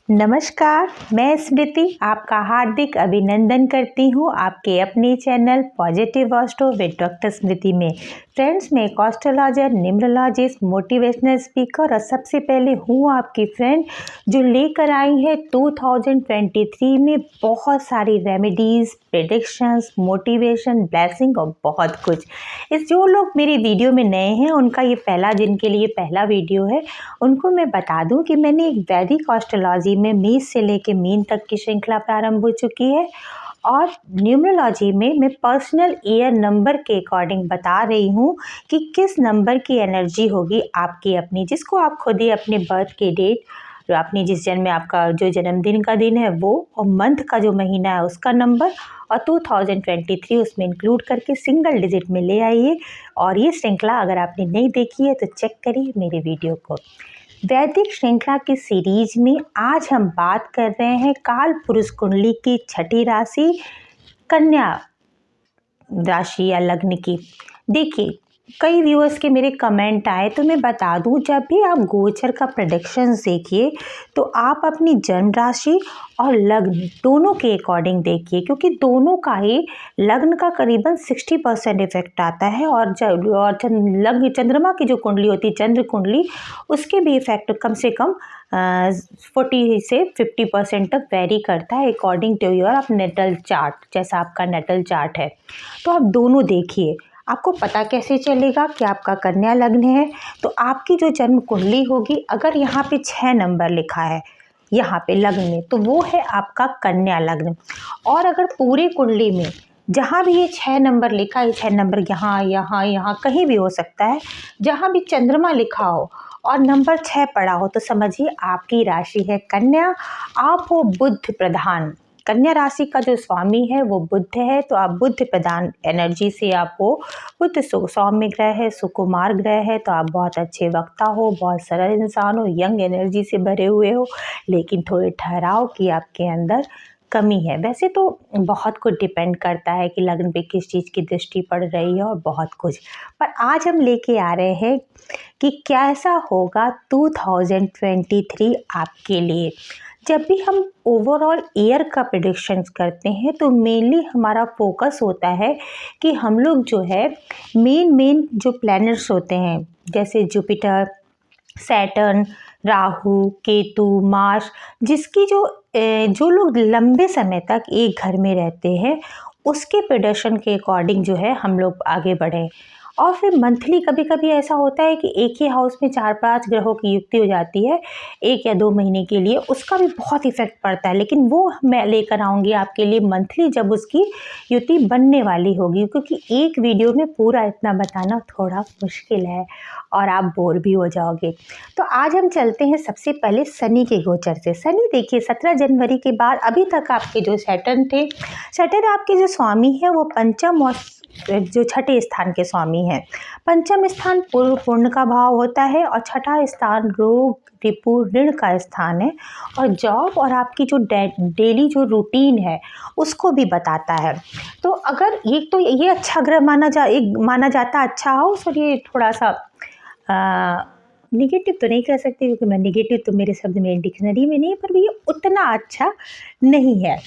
नमस्कार, मैं स्मृति आपका हार्दिक अभिनंदन करती हूँ आपके अपने channel Positive Astro with doctor Smriti में। फ्रेंड्स, मैं एक एस्ट्रोलॉजर, न्यूमरोलॉजिस्ट, मोटिवेशनल स्पीकर और सबसे पहले हूँ आपकी फ्रेंड जो लेकर आई है 2023 में बहुत सारी रेमेडीज़, प्रेडिक्शंस, मोटिवेशन, ब्लेसिंग और बहुत कुछ। इस जो लोग मेरी वीडियो में नए हैं उनका ये जिनके लिए पहला वीडियो है, उनको मैं बता दूं कि मैंने एक वैदिक एस्ट्रोलॉजी में मेष से लेकर मीन तक की श्रृंखला प्रारंभ हो चुकी है और न्यूमरोलॉजी में मैं पर्सनल ईयर नंबर के अकॉर्डिंग बता रही हूँ कि किस नंबर की एनर्जी होगी आपकी अपनी, जिसको आप खुद ही अपने बर्थ के डेट, जो अपनी जिस जन्म में आपका जो जन्मदिन का दिन है वो और मंथ का जो महीना है उसका नंबर और 2023 उसमें इंक्लूड करके सिंगल डिजिट में ले आइए। और ये श्रृंखला अगर आपने नहीं देखी है तो चेक करिए मेरे वीडियो को। वैदिक श्रृंखला की सीरीज में आज हम बात कर रहे हैं काल पुरुष कुंडली की छठी राशि कन्या राशि या लग्न की। देखिए, कई व्यूअर्स के मेरे कमेंट आए तो मैं बता दूं, जब भी आप गोचर का प्रेडिक्शंस देखिए तो आप अपनी जन्म राशि और लग्न दोनों के अकॉर्डिंग देखिए, क्योंकि दोनों का ही लग्न का करीबन 60% इफेक्ट आता है और लग्न चंद्रमा की जो कुंडली होती है चंद्र कुंडली, उसके भी इफेक्ट कम से कम 40 से 50% तक वेरी करता है अकॉर्डिंग टू योर आप नेटल चार्ट, जैसा आपका नेटल चार्ट है। तो आप दोनों देखिए, आपको पता कैसे चलेगा कि आपका कन्या लग्न है। तो आपकी जो जन्म कुंडली होगी, अगर यहाँ पे 6 नंबर लिखा है यहाँ पे लग्न में, तो वो है आपका कन्या लग्न। और अगर पूरी कुंडली में जहाँ भी ये 6 नंबर लिखा है, 6 नंबर यहाँ यहाँ यहाँ कहीं भी हो सकता है, जहाँ भी चंद्रमा लिखा हो और नंबर 6 पड़ा हो, तो समझिए आपकी राशि है कन्या। आप हो बुध प्रधान, कन्या राशि का जो स्वामी है वो बुध है, तो आप बुध प्रधान एनर्जी से आप हो। बुध सौम्य ग्रह है, सुकुमार ग्रह है, तो आप बहुत अच्छे वक्ता हो, बहुत सरल इंसान हो, यंग एनर्जी से भरे हुए हो, लेकिन थोड़े ठहराव की आपके अंदर कमी है। वैसे तो बहुत कुछ डिपेंड करता है कि लग्न पे किस चीज़ की दृष्टि पड़ रही है और बहुत कुछ, पर आज हम लेके आ रहे हैं कि कैसा होगा 2023 आपके लिए। जब भी हम ओवरऑल ईयर का प्रेडिक्शंस करते हैं तो मेनली हमारा फोकस होता है कि हम लोग जो है मेन जो प्लैनेट्स होते हैं, जैसे Jupiter, Saturn, Rahu, Ketu, Mars, जिसकी जो लोग लंबे समय तक एक घर में रहते हैं उसके प्रेडिक्शन के अकॉर्डिंग जो है हम लोग आगे बढ़ें। और फिर मंथली कभी कभी ऐसा होता है कि एक ही हाउस में 4-5 ग्रहों की युक्ति हो जाती है 1 या 2 महीने के लिए, उसका भी बहुत इफेक्ट पड़ता है, लेकिन वो मैं लेकर आऊँगी आपके लिए मंथली जब उसकी युति बनने वाली होगी, क्योंकि एक वीडियो में पूरा इतना बताना थोड़ा मुश्किल है और आप बोर भी हो जाओगे। तो आज हम चलते हैं सबसे पहले शनि के गोचर से। शनि देखिए 17 जनवरी के बाद अभी तक आपके जो सैटर्न थे, सैटर्न आपके जो स्वामी है वो पंचम और जो छठे स्थान के स्वामी हैं। पंचम स्थान पूर्ण का भाव होता है और छठा स्थान रोग, रिपु, ऋण का स्थान है और जॉब और आपकी जो डेली जो रूटीन है उसको भी बताता है। तो अगर ये अच्छा ग्रह माना जाता अच्छा हाउस, और ये थोड़ा सा निगेटिव तो नहीं कह सकती क्योंकि मैं निगेटिव तो मेरे शब्द में डिक्शनरी में नहीं है, पर ये उतना अच्छा नहीं है।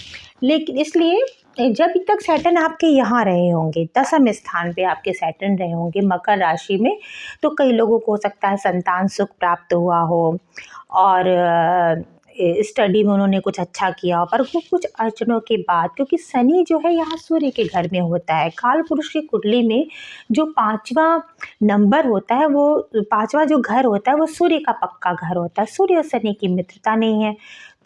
लेकिन इसलिए जब तक सैटर्न आपके यहाँ रहे होंगे, 10वें स्थान पे आपके सैटर्न रहे होंगे मकर राशि में, तो कई लोगों को हो सकता है संतान सुख प्राप्त हुआ हो और स्टडी में उन्होंने कुछ अच्छा किया हो, पर वो कुछ अड़चनों के बाद, क्योंकि शनि जो है यहाँ सूर्य के घर में होता है। काल पुरुष की कुंडली में जो 5वां नंबर होता है, वो 5वां जो घर होता है वो सूर्य का पक्का घर होता है। सूर्य और शनि की मित्रता नहीं है,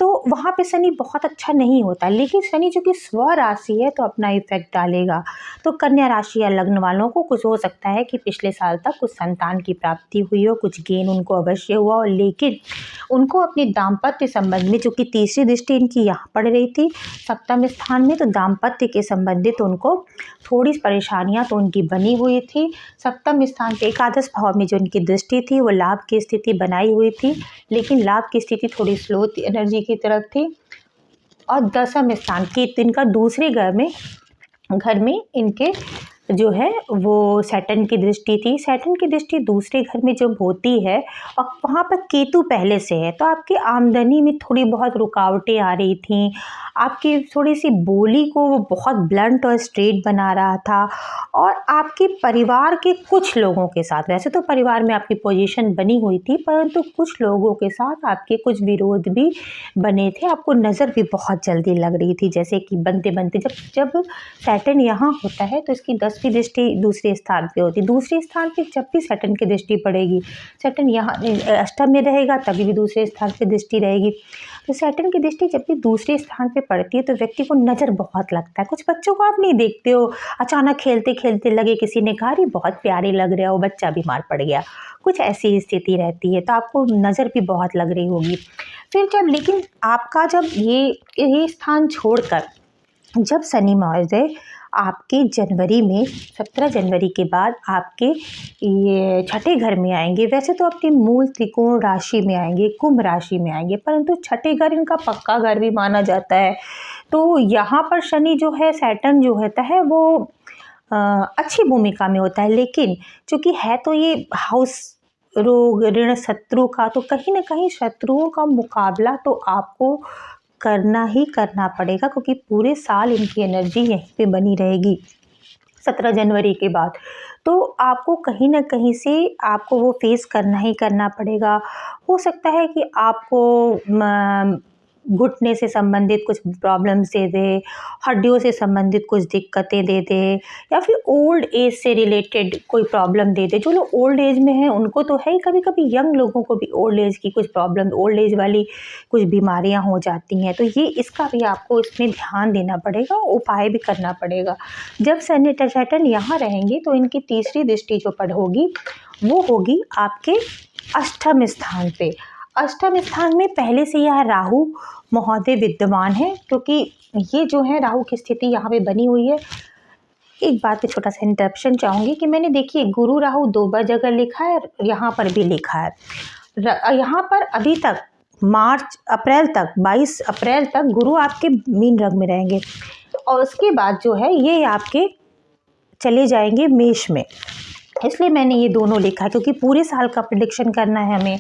तो वहाँ पे शनि बहुत अच्छा नहीं होता। लेकिन शनि जो कि स्व राशि है तो अपना इफेक्ट डालेगा। तो कन्या राशि या लग्न वालों को कुछ हो सकता है कि पिछले साल तक कुछ संतान की प्राप्ति हुई हो, कुछ गेन उनको अवश्य हुआ हो, लेकिन उनको अपने दाम्पत्य संबंध में, जो कि तीसरी दृष्टि इनकी यहाँ पड़ रही थी 7वें स्थान में, तो दाम्पत्य के संबंधित उनको थोड़ी परेशानियाँ तो उनकी बनी हुई थी। 7वें स्थान पे एकादश भाव में जो उनकी दृष्टि थी वो लाभ की स्थिति बनाई हुई थी, लेकिन लाभ की स्थिति थोड़ी स्लो एनर्जी की तरफ थी। और 10वें स्थान के इनका दूसरे घर में इनके जो है वो सैटर्न की दृष्टि थी। सैटर्न की दृष्टि दूसरे घर में जब होती है और वहाँ पर केतु पहले से है, तो आपकी आमदनी में थोड़ी बहुत रुकावटें आ रही थी। आपकी थोड़ी-सी बोली को वो बहुत ब्लंट और स्ट्रेट बना रहा था और आपके परिवार के कुछ लोगों के साथ, वैसे तो परिवार में आपकी पोजीशन बनी हुई थी, परंतु कुछ लोगों के साथ आपके कुछ विरोध भी बने थे। आपको नज़र भी बहुत जल्दी लग रही थी, जैसे कि बनते-बनते जब जब सैटर्न यहाँ होता है तो इसकी 10वीं दृष्टि दूसरे स्थान पे होती है। दूसरे स्थान पे जब भी सैटर्न की दृष्टि पड़ेगी, सैटर्न यहाँ अष्टम में रहेगा तभी भी दूसरे स्थान पे दृष्टि रहेगी। तो सैटर्न की दृष्टि जब भी दूसरे स्थान पे पड़ती है तो व्यक्ति को नज़र बहुत लगता है। कुछ बच्चों को आप नहीं देखते हो, अचानक खेलते-खेलते लगे किसी ने कहा अरे बहुत प्यारे लग रहे हो, बच्चा बीमार पड़ गया। कुछ ऐसी स्थिति रहती है, तो आपको नज़र भी बहुत लग रही होगी। फिर जब लेकिन आपका जब ये स्थान छोड़कर जब शनि महोदय आपके जनवरी में 17 जनवरी के बाद आपके ये छठे घर में आएंगे, वैसे तो अपनी मूल त्रिकोण राशि में आएंगे, कुंभ राशि में आएंगे, परंतु छठे घर इनका पक्का घर भी माना जाता है। तो यहाँ पर शनि जो है, सैटर्न जो होता है वो अच्छी भूमिका में होता है, लेकिन चूंकि है तो ये हाउस रोग ऋण शत्रु का, तो कहीं ना कहीं शत्रुओं का मुकाबला तो आपको करना ही करना पड़ेगा, क्योंकि पूरे साल इनकी एनर्जी यहीं पे बनी रहेगी 17 जनवरी के बाद। तो आपको कहीं न कहीं से आपको वो फेस करना ही करना पड़ेगा। हो सकता है कि आपको घुटने से संबंधित कुछ प्रॉब्लम्स दे दे, हड्डियों से संबंधित कुछ दिक्कतें दे दे, या फिर ओल्ड एज से रिलेटेड कोई प्रॉब्लम दे दे। जो लोग ओल्ड एज में हैं उनको तो है ही, कभी-कभी यंग लोगों को भी ओल्ड एज की कुछ प्रॉब्लम, ओल्ड एज वाली कुछ बीमारियां हो जाती हैं। तो ये इसका भी आपको इसमें ध्यान देना पड़ेगा, उपाय भी करना पड़ेगा। जब सैटर्न यहाँ रहेंगे तो इनकी तीसरी दृष्टि जो होगी वो होगी आपके अष्टम स्थान पे। अष्टम स्थान में पहले से यह राहु महोदय विद्यमान है, क्योंकि ये जो है राहु की स्थिति यहाँ पे बनी हुई है। एक बात पे छोटा सा इंटरप्शन चाहूँगी कि मैंने देखिए गुरु राहु 2 बार जगह लिखा है, यहाँ पर भी लिखा है। यहाँ पर अभी तक अप्रैल तक 22 अप्रैल तक गुरु आपके मीन राशि में रहेंगे और उसके बाद जो है ये आपके चले जाएंगे मेष में। इसलिए मैंने ये दोनों लिखा, क्योंकि पूरे साल का प्रेडिक्शन करना है हमें।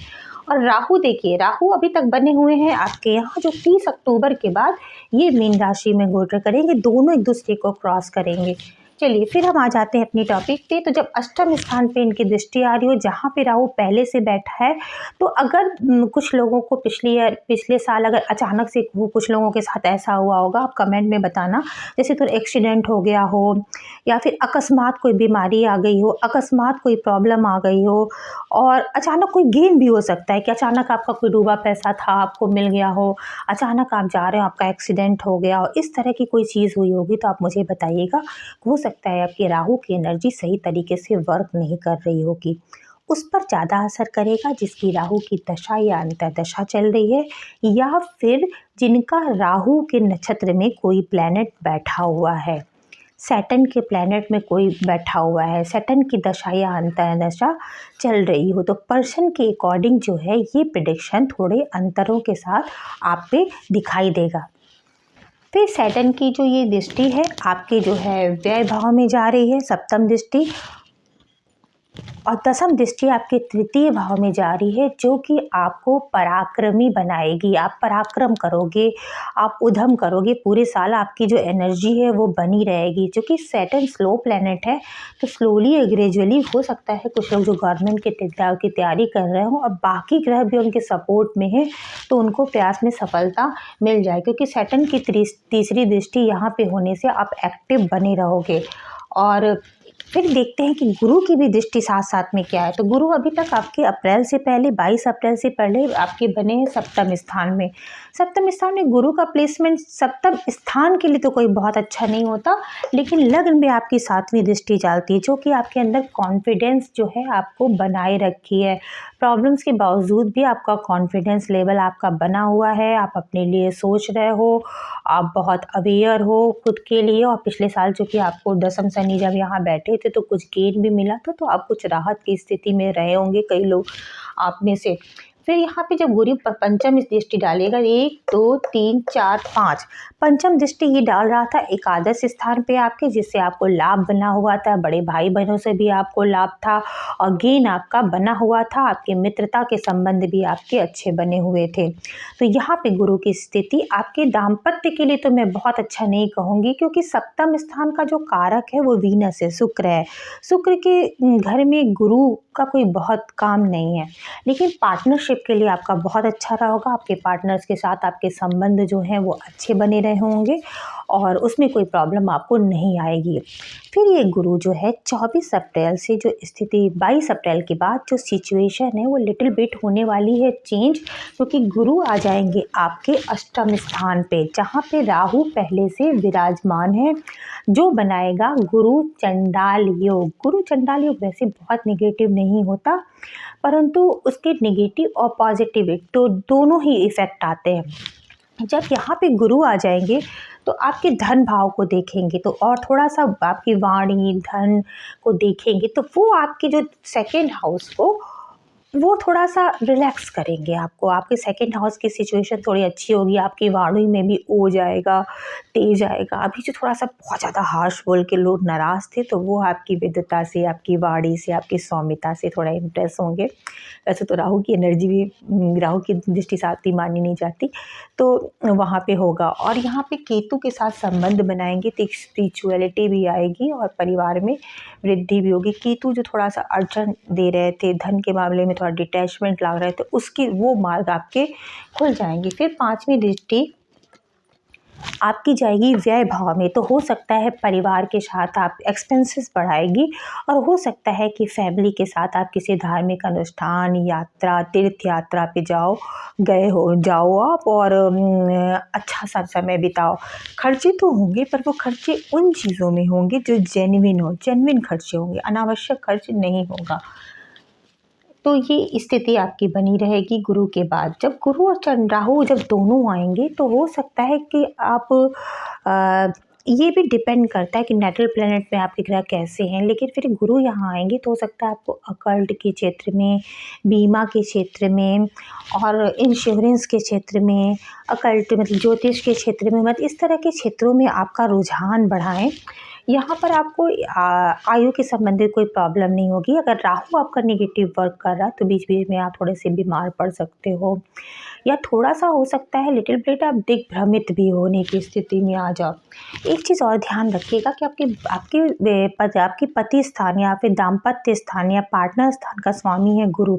और राहु देखिए, राहु अभी तक बने हुए हैं आपके यहाँ, जो 30 अक्टूबर के बाद ये मीन राशि में गोचर करेंगे, दोनों एक दूसरे को क्रॉस करेंगे। चलिए फिर हम आ जाते हैं अपनी टॉपिक पे। तो जब अष्टम स्थान पे इनकी दृष्टि आ रही हो, जहाँ पे राहु पहले से बैठा है, तो अगर कुछ लोगों को पिछले साल अगर अचानक से कुछ लोगों के साथ ऐसा हुआ होगा, आप कमेंट में बताना, जैसे तो एक्सीडेंट हो गया हो या फिर अकस्मात कोई बीमारी आ गई हो, अकस्मात कोई प्रॉब्लम आ गई हो, और अचानक कोई गेन भी हो सकता है कि अचानक आपका कोई डूबा पैसा था आपको मिल गया हो, अचानक आप जा रहे हो आपका एक्सीडेंट हो गया हो, इस तरह की कोई चीज़ हुई होगी तो आप मुझे बताइएगा। हो सकता है आपकी राहु की एनर्जी सही तरीके से वर्क नहीं कर रही होगी, उस पर ज़्यादा असर करेगा जिसकी राहु की दशा या अंतर्दशा चल रही है, या फिर जिनका राहु के नक्षत्र में कोई प्लैनेट बैठा हुआ है, सैटर्न के प्लैनेट में कोई बैठा हुआ है, सैटर्न की दशा या अंतर्दशा चल रही हो। तो पर्सन के अकॉर्डिंग जो है ये प्रेडिक्शन थोड़े अंतरों के साथ आप पे दिखाई देगा। फिर सैटर्न की जो ये दृष्टि है आपके जो है व्यय भाव में जा रही है, सप्तम दृष्टि, और दसम दृष्टि आपके तृतीय भाव में जा रही है, जो कि आपको पराक्रमी बनाएगी। आप पराक्रम करोगे, आप उद्यम करोगे, पूरे साल आपकी जो एनर्जी है वो बनी रहेगी। क्योंकि सैटर्न स्लो प्लैनेट है, तो स्लोली ग्रेजुअली हो सकता है कुछ लोग जो गवर्नमेंट की तैयारी कर रहे हो और बाकी ग्रह भी उनके सपोर्ट में है, तो उनको प्रयास में सफलता मिल जाए, क्योंकि सैटर्न की तीसरी दृष्टि यहाँ पे होने से आप एक्टिव बने रहोगे। और फिर देखते हैं कि गुरु की भी दृष्टि साथ साथ में क्या है। तो गुरु अभी तक आपके अप्रैल से पहले 22 अप्रैल से पहले आपके बने हैं सप्तम स्थान में। सप्तम स्थान में गुरु का प्लेसमेंट सप्तम स्थान के लिए तो कोई बहुत अच्छा नहीं होता, लेकिन लग्न में आपकी 7वीं दृष्टि चलती है, जो कि आपके अंदर कॉन्फिडेंस जो है आपको बनाए रखी है। प्रॉब्लम्स के बावजूद भी आपका कॉन्फिडेंस लेवल आपका बना हुआ है, आप अपने लिए सोच रहे हो, आप बहुत अवेयर हो खुद के लिए। और पिछले साल चूँकि आपको दसम शनि जब यहाँ बैठे थे तो कुछ गेन भी मिला था, तो आप कुछ राहत की स्थिति में रहे होंगे कई लोग आप में से। फिर यहाँ पे जब गुरु पंचम दृष्टि डालेगा, 1 2 3 4 5, पंचम दृष्टि ये डाल रहा था एकादश स्थान पे आपके, जिससे आपको लाभ बना हुआ था, बड़े भाई बहनों से भी आपको लाभ था और गेन आपका बना हुआ था, आपके मित्रता के संबंध भी आपके अच्छे बने हुए थे। तो यहाँ पे गुरु की स्थिति आपके दाम्पत्य के लिए तो मैं बहुत अच्छा नहीं कहूँगी, क्योंकि सप्तम स्थान का जो कारक है वो वीनस है, शुक्र है। शुक्र के घर में गुरु का कोई बहुत काम नहीं है, लेकिन पार्टनरशिप के लिए आपका बहुत अच्छा रहा होगा। आपके पार्टनर्स के साथ आपके संबंध जो हैं वो अच्छे बने रहे होंगे और उसमें कोई प्रॉब्लम आपको नहीं आएगी। फिर ये गुरु जो है 24 अप्रैल से जो स्थिति 22 अप्रैल के बाद जो सिचुएशन है वो लिटिल बिट होने वाली है चेंज, क्योंकि गुरु आ जाएंगे आपके अष्टम स्थान पे, जहाँ पे राहु पहले से विराजमान है, जो बनाएगा गुरु चंडाल योग। गुरु चंडाल योग वैसे बहुत नेगेटिव नहीं होता, परंतु उसके नेगेटिव और पॉजिटिव तो दोनों ही इफ़ेक्ट आते हैं। जब यहाँ पे गुरु आ जाएंगे तो आपके धन भाव को देखेंगे तो और थोड़ा सा आपकी वाणी धन को देखेंगे तो वो आपके जो सेकेंड हाउस को वो थोड़ा सा रिलैक्स करेंगे आपको। आपके सेकंड हाउस की सिचुएशन थोड़ी अच्छी होगी, आपकी वाणी में भी ओ जाएगा, तेज आएगा। अभी जो थोड़ा सा बहुत ज़्यादा हार्श बोल के लोग नाराज़ थे, तो वो आपकी विद्वता से, आपकी वाणी से, आपकी सौम्यता से थोड़ा इम्प्रेस होंगे। वैसे तो राहु की एनर्जी भी राहु की दृष्टि से आती मानी नहीं जाती, तो वहाँ पे होगा। और यहाँ पे केतु के साथ संबंध बनाएंगे तो स्पिरिचुअलिटी भी आएगी और परिवार में वृद्धि भी होगी। केतु जो थोड़ा सा अड़चन दे रहे थे, धन के मामले में थोड़ा डिटैचमेंट ला रहे थे, उसकी वो मार्ग आपके खुल जाएंगे। फिर पांचवी दृष्टि आपकी जाएगी व्यय भाव में, तो हो सकता है परिवार के साथ आप एक्सपेंसेस बढ़ाएगी और हो सकता है कि फैमिली के साथ आप किसी धार्मिक अनुष्ठान, यात्रा, तीर्थ यात्रा पे जाओ आप और अच्छा सा समय बिताओ। खर्चे तो होंगे, पर वो खर्चे उन चीज़ों में होंगे जो जेन्युइन खर्चे होंगे, अनावश्यक खर्च नहीं होगा। तो ये स्थिति आपकी बनी रहेगी गुरु के बाद। जब गुरु और राहु जब दोनों आएंगे तो हो सकता है कि आप ये भी डिपेंड करता है कि नेटल प्लैनेट में आपके ग्रह कैसे हैं, लेकिन फिर गुरु यहाँ आएंगे तो हो सकता है आपको अकल्ट के क्षेत्र में, बीमा के क्षेत्र में और इंश्योरेंस के क्षेत्र में, अकल्ट मतलब ज्योतिष के क्षेत्र में, मतलब इस तरह के क्षेत्रों में आपका रुझान बढ़ाएं। यहाँ पर आपको आयु के संबंधित कोई प्रॉब्लम नहीं होगी। अगर राहु आपका नेगेटिव वर्क कर रहा है तो बीच बीच में आप थोड़े से बीमार पड़ सकते हो, या थोड़ा सा हो सकता है लिटिल बिट आप दिग्भ्रमित भी होने की स्थिति में आ जाओ। एक चीज़ और ध्यान रखिएगा कि आपके पति स्थान या फिर दाम्पत्य स्थान या पार्टनर स्थान का स्वामी है गुरु।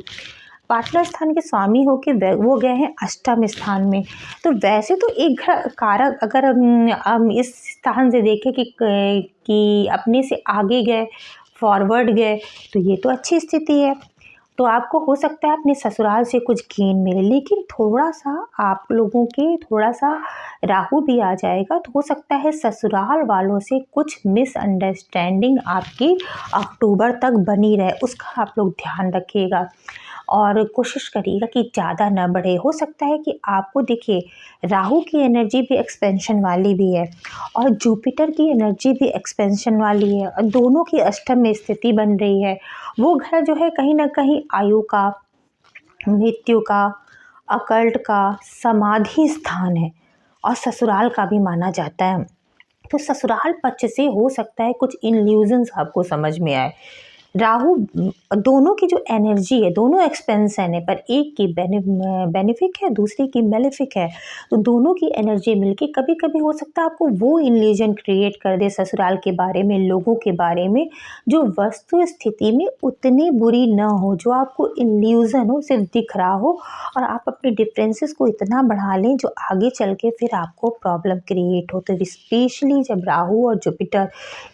पार्टनर स्थान के स्वामी होके वो गए हैं अष्टम स्थान में। तो वैसे तो एक कारक अगर हम इस स्थान से देखें कि अपने से आगे गए, फॉरवर्ड गए, तो ये तो अच्छी स्थिति है। तो आपको हो सकता है अपने ससुराल से कुछ गेन मिले, लेकिन थोड़ा सा आप लोगों के थोड़ा सा राहु भी आ जाएगा तो हो सकता है ससुराल वालों से कुछ मिसअंडरस्टैंडिंग आपकी अक्टूबर तक बनी रहे, उसका आप लोग ध्यान रखिएगा और कोशिश करिएगा कि ज़्यादा ना बढ़े। हो सकता है कि आपको देखिए राहु की एनर्जी भी एक्सपेंशन वाली भी है और जुपिटर की एनर्जी भी एक्सपेंशन वाली है और दोनों की अष्टम में स्थिति बन रही है। वो घर जो है कहीं ना कहीं आयु का, मृत्यु का, अकल्ट का, समाधि स्थान है और ससुराल का भी माना जाता है। तो ससुराल पक्ष से हो सकता है कुछ इल्यूजन्स आपको समझ में आए। राहु दोनों की जो एनर्जी है, दोनों एक्सपेंशन है, पर एक की बेनिफिक है, दूसरी की मेलेफिक है। तो दोनों की एनर्जी मिलके कभी कभी हो सकता है आपको वो इल्यूजन क्रिएट कर दे ससुराल के बारे में, लोगों के बारे में, जो वस्तु स्थिति में उतनी बुरी ना हो, जो आपको इल्यूजन हो, सिर्फ दिख रहा हो और आप अपने डिफरेंसेस को इतना बढ़ा लें जो आगे चल के फिर आपको प्रॉब्लम क्रिएट हो। तो स्पेशली जब राहु और जुपिटर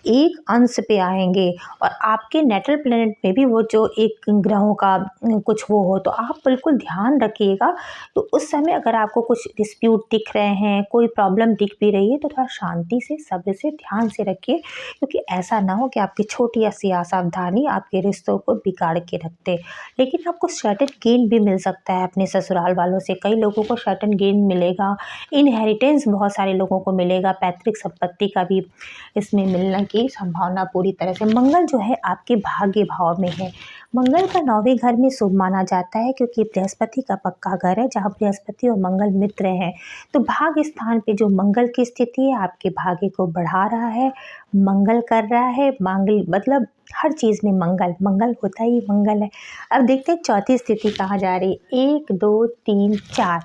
एक अंश पे आएंगे और आपके नेटल प्लैनेट में भी वो जो एक ग्रहों का कुछ वो हो, तो आप बिल्कुल ध्यान रखिएगा। तो उस समय अगर आपको कुछ डिस्प्यूट दिख रहे हैं, कोई प्रॉब्लम दिख भी रही है, तो थोड़ा शांति से, सब्र से, ध्यान से रखिए, क्योंकि ऐसा ना हो कि आपकी छोटी सी असावधानी आपके रिश्तों को बिगाड़ के रखते। लेकिन आपको सर्टेन गेन भी मिल सकता है अपने ससुराल वालों से। कई लोगों को सर्टेन गेन मिलेगा, इनहेरिटेंस बहुत सारे लोगों को मिलेगा, पैतृक संपत्ति का भी इसमें मिलने की संभावना पूरी तरह से। मंगल जो है आपके भाग्य भाव में है, मंगल का 9वें घर में शुभ माना जाता है क्योंकि बृहस्पति का पक्का घर है जहाँ बृहस्पति और मंगल मित्र हैं। तो भाग्य स्थान पे जो मंगल की स्थिति है आपके भाग्य को बढ़ा रहा है, मंगल कर रहा है। मंगल मतलब हर चीज़ में मंगल, मंगल होता ही मंगल है। अब देखते हैं चौथी स्थिति कहाँ जा रही है। 1 2 3 4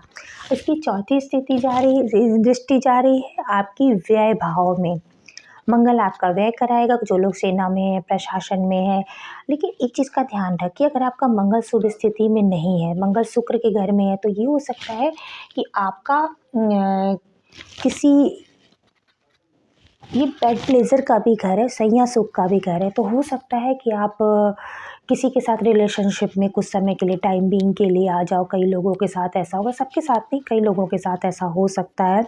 इसकी चौथी स्थिति जा रही है, दृष्टि जा रही है आपकी व्यय भाव में। मंगल आपका व्यय कराएगा, जो लोग सेना में है, प्रशासन में है। लेकिन एक चीज़ का ध्यान रखिए, अगर आपका मंगल शुभ स्थिति में नहीं है, मंगल शुक्र के घर में है, तो ये हो सकता है कि आपका किसी ये बेड प्लेजर का भी घर है, सैया सुख का भी घर है। तो हो सकता है कि आप किसी के साथ रिलेशनशिप में कुछ समय के लिए, टाइम बीइंग के लिए आ जाओ। कई लोगों के साथ ऐसा होगा, सबके साथ नहीं, कई लोगों के साथ ऐसा हो सकता है।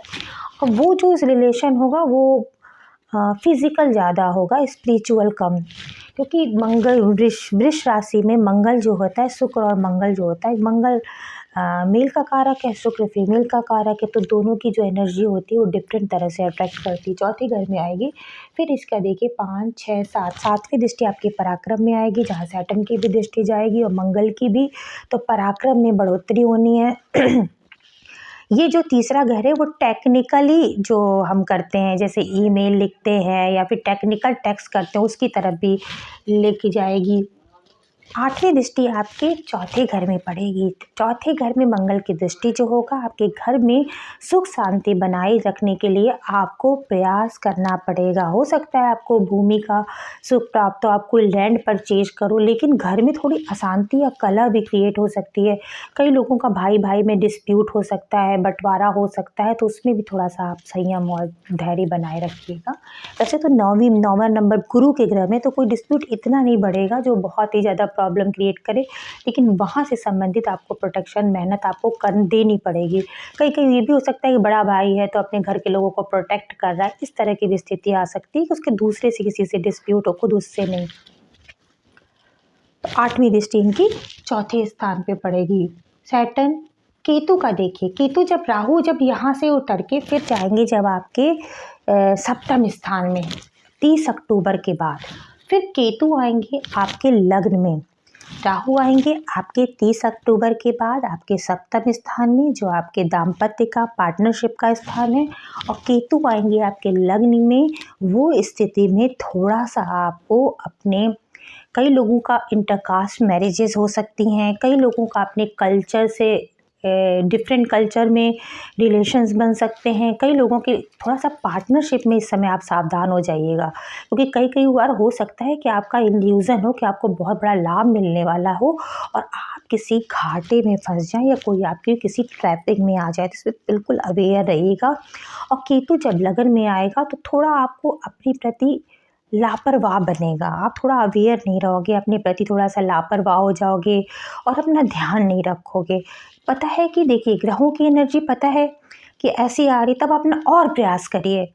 और वो जो इस रिलेशन होगा वो फिज़िकल ज़्यादा होगा, स्पिरिचुअल कम। क्योंकि मंगल वृष राशि में मंगल जो होता है, शुक्र और मंगल जो होता है, मंगल मेल का कारक है, शुक्र फीमेल का कारक है। तो दोनों की जो एनर्जी होती है वो डिफरेंट तरह से अट्रैक्ट करती है। चौथे घर में आएगी। फिर इसका देखिए 5 6 7 सातवीं दृष्टि आपके पराक्रम में आएगी, जहाँ सैटर्न की भी दृष्टि जाएगी और मंगल की भी। तो पराक्रम में बढ़ोतरी होनी है। ये जो तीसरा घर है वो टेक्निकली जो हम करते हैं, जैसे ईमेल लिखते हैं या फिर टेक्निकल टेक्स्ट करते हैं, उसकी तरफ भी लेके जाएगी। आठवीं दृष्टि आपके चौथे घर में पड़ेगी। चौथे घर में मंगल की दृष्टि जो होगा, आपके घर में सुख शांति बनाए रखने के लिए आपको प्रयास करना पड़ेगा। हो सकता है आपको भूमि का सुख प्राप्त हो, आप कोई लैंड परचेज करो, लेकिन घर में थोड़ी अशांति या कलह भी क्रिएट हो सकती है। कई लोगों का भाई भाई में डिस्प्यूट हो सकता है, बंटवारा हो सकता है। तो उसमें भी थोड़ा सा आप संयम और धैर्य बनाए रखिएगा। वैसे तो नौवां नंबर गुरु के ग्रह में, तो कोई डिस्प्यूट इतना नहीं बढ़ेगा जो बहुत ही ज़्यादा प्रॉब्लम क्रिएट करे। लेकिन वहाँ से संबंधित आपको प्रोटेक्शन, मेहनत आपको कर देनी पड़ेगी। कई कई ये भी हो सकता है कि बड़ा भाई है तो अपने घर के लोगों को प्रोटेक्ट कर रहा है, इस तरह की भी स्थिति आ सकती है कि उसके दूसरे से किसी से डिस्प्यूट हो, खुद उससे नहीं। तो आठवीं दृष्टि इनकी चौथे स्थान पे पड़ेगी। सैटर्न केतु का देखिए, केतु जब राहु जब यहाँ से उतर के फिर जाएंगे जब आपके सप्तम स्थान में 30 अक्टूबर के बाद, फिर केतु आएंगे आपके लग्न में, राहु आएंगे आपके 30 अक्टूबर के बाद आपके सप्तम स्थान में, जो आपके दाम्पत्य का, पार्टनरशिप का स्थान है। और केतु आएंगे आपके लग्न में। वो स्थिति में थोड़ा सा आपको अपने, कई लोगों का इंटरकास्ट मैरिजेस हो सकती हैं, कई लोगों का अपने कल्चर से डिफरेंट कल्चर में रिलेशंस बन सकते हैं, कई लोगों के थोड़ा सा पार्टनरशिप में इस समय आप सावधान हो जाइएगा। क्योंकि कई बार हो सकता है कि आपका इल्यूज़न हो कि आपको बहुत बड़ा लाभ मिलने वाला हो और आप किसी घाटे में फंस जाएं या कोई आपकी किसी ट्रैपिंग में आ जाए। तो इसमें बिल्कुल अवेयर रहिएगा। और केतु जब लगन में आएगा तो थोड़ा आपको अपने प्रति लापरवाह बनेगा, आप थोड़ा अवेयर नहीं रहोगे, अपने प्रति थोड़ा सा लापरवाह हो जाओगे और अपना ध्यान नहीं रखोगे। पता है कि देखिए ग्रहों की एनर्जी पता है कि ऐसी आ रही, तब अपना और प्रयास करिए।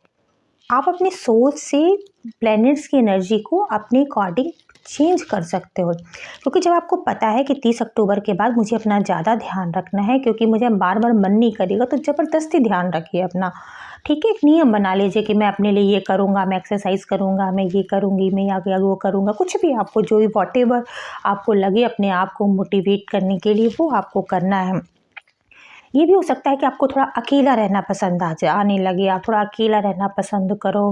आप अपनी सोच से प्लैनेट्स की एनर्जी को अपने अकॉर्डिंग चेंज कर सकते हो। क्योंकि जब आपको पता है कि 30 अक्टूबर के बाद मुझे अपना ज़्यादा ध्यान रखना है, क्योंकि मुझे बार बार मन नहीं करेगा, तो ज़बरदस्ती ध्यान रखिए अपना। ठीक है, एक नियम बना लीजिए कि मैं अपने लिए ये करूँगा, मैं एक्सरसाइज करूँगा, मैं ये करूँगी, मैं आगे वो करूँगा। कुछ भी आपको जो भी व्हाटएवर आपको लगे अपने आप को मोटिवेट करने के लिए, वो आपको करना है। ये भी हो सकता है कि आपको थोड़ा अकेला रहना पसंद आने लगे, आप थोड़ा अकेला रहना पसंद करो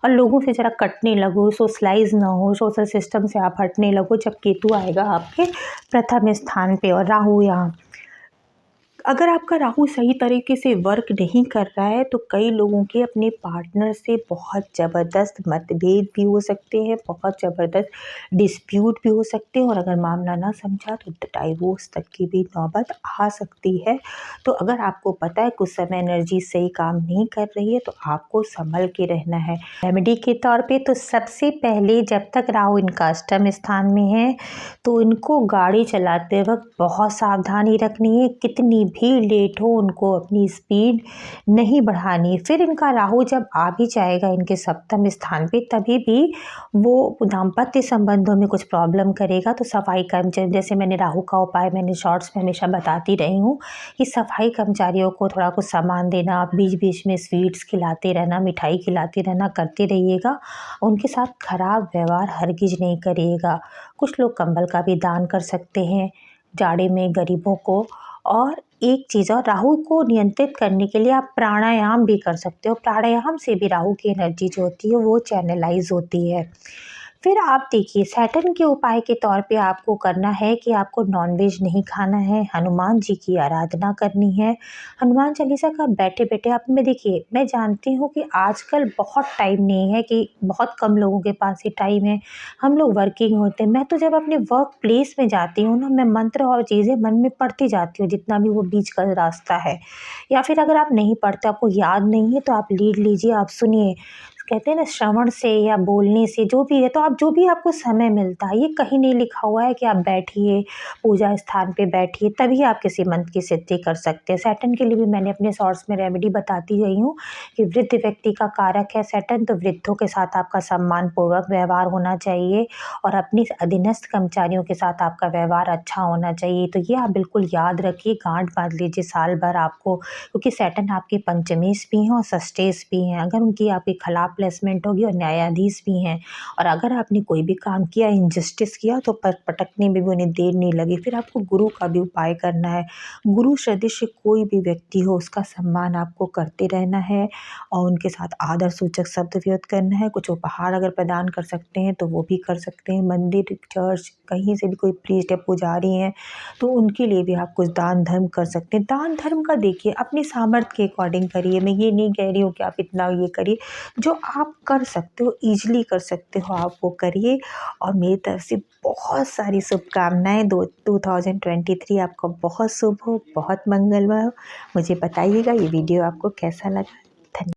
और लोगों से ज़रा कटने लगो, सोशलाइज ना हो, सोशल सिस्टम से आप हटने लगो। जब केतु आएगा आपके प्रथम स्थान पे और राहु यहाँ, अगर आपका राहु सही तरीके से वर्क नहीं कर रहा है तो कई लोगों के अपने पार्टनर से बहुत ज़बरदस्त मतभेद भी हो सकते हैं, बहुत ज़बरदस्त डिस्प्यूट भी हो सकते हैं और अगर मामला ना समझा तो डाइवोर्स तक की भी नौबत आ सकती है। तो अगर आपको पता है कुछ समय एनर्जी सही काम नहीं कर रही है तो आपको संभल के रहना है। रेमेडी के तौर पे तो सबसे पहले, जब तक राहु इनका अष्टम स्थान में है तो इनको गाड़ी चलाते वक्त बहुत सावधानी रखनी है। कितनी भी लेट हो उनको अपनी स्पीड नहीं बढ़ानी। फिर इनका राहु जब आ भी जाएगा इनके सप्तम स्थान पे, तभी भी वो दाम्पत्य संबंधों में कुछ प्रॉब्लम करेगा। तो सफाई कर्मचारी, जैसे मैंने राहु का उपाय मैंने शॉर्ट्स में हमेशा बताती रही हूँ कि सफाई कर्मचारियों को थोड़ा कुछ सामान देना, बीच बीच में स्वीट्स खिलाते रहना, मिठाई खिलाते रहना करते रहिएगा। उनके साथ खराब व्यवहार हरगिज नहीं करिएगा। कुछ लोग कंबल का भी दान कर सकते हैं जाड़े में गरीबों को। और एक चीज़ और, राहु को नियंत्रित करने के लिए आप प्राणायाम भी कर सकते हो। प्राणायाम से भी राहु की एनर्जी जो होती है वो चैनलाइज होती है। फिर आप देखिए, सैटर्न के उपाय के तौर पे आपको करना है कि आपको नॉनवेज नहीं खाना है, हनुमान जी की आराधना करनी है। हनुमान चालीसा का बैठे बैठे आप में देखिए, मैं जानती हूँ कि आजकल बहुत टाइम नहीं है, कि बहुत कम लोगों के पास ये टाइम है, हम लोग वर्किंग होते हैं। मैं तो जब अपने वर्क प्लेस में जाती हूँ ना, मैं मंत्र और चीज़ें मन में पढ़ती जाती हूँ, जितना भी वो बीच का रास्ता है। या फिर अगर आप नहीं पढ़ते, आपको याद नहीं है, तो आप लीड लीजिए, आप सुनिए। कहते हैं ना, श्रवण से या बोलने से जो भी है, तो आप जो भी आपको समय मिलता है, ये कहीं नहीं लिखा हुआ है कि आप बैठिए पूजा स्थान पे बैठिए तभी आप किसी मंत्र की सिद्धि कर सकते हैं। सैटर्न के लिए भी मैंने अपने शॉर्ट्स में रेमेडी बताती रही हूँ कि वृद्ध व्यक्ति का कारक है सैटर्न, तो वृद्धों के साथ आपका सम्मानपूर्वक व्यवहार होना चाहिए और अपनी अधीनस्थ कर्मचारियों के साथ आपका व्यवहार अच्छा होना चाहिए। तो ये आप बिल्कुल याद रखिए, गांठ बांध लीजिए साल भर आपको, क्योंकि सैटर्न आपके पंचमेश भी हैं और षष्ठेश भी हैं। अगर उनकी आपकी खराब प्लेसमेंट होगी, और न्यायाधीश भी हैं, और अगर आपने कोई भी काम किया, इनजस्टिस किया, तो पटकने में भी उन्हें देर नहीं लगी। फिर आपको गुरु का भी उपाय करना है। गुरु सदृश कोई भी व्यक्ति हो, उसका सम्मान आपको करते रहना है और उनके साथ आदर सूचक शब्द व्यक्त करना है। कुछ उपहार अगर प्रदान कर सकते हैं तो वो भी कर सकते हैं। मंदिर, चर्च, कहीं से भी कोई प्रीस्ट या पुजारी हैं तो उनके लिए भी आप कुछ दान धर्म कर सकते हैं। दान धर्म का देखिए अपनी सामर्थ्य के अकॉर्डिंग करिए। मैं ये नहीं कह रही हूँ कि आप इतना ये करिए, जो आप कर सकते हो, ईजिली कर सकते हो, आप वो करिए। और मेरी तरफ से बहुत सारी शुभकामनाएं। 2023 आपका बहुत शुभ हो, बहुत मंगलमय हो। मुझे बताइएगा ये वीडियो आपको कैसा लगा।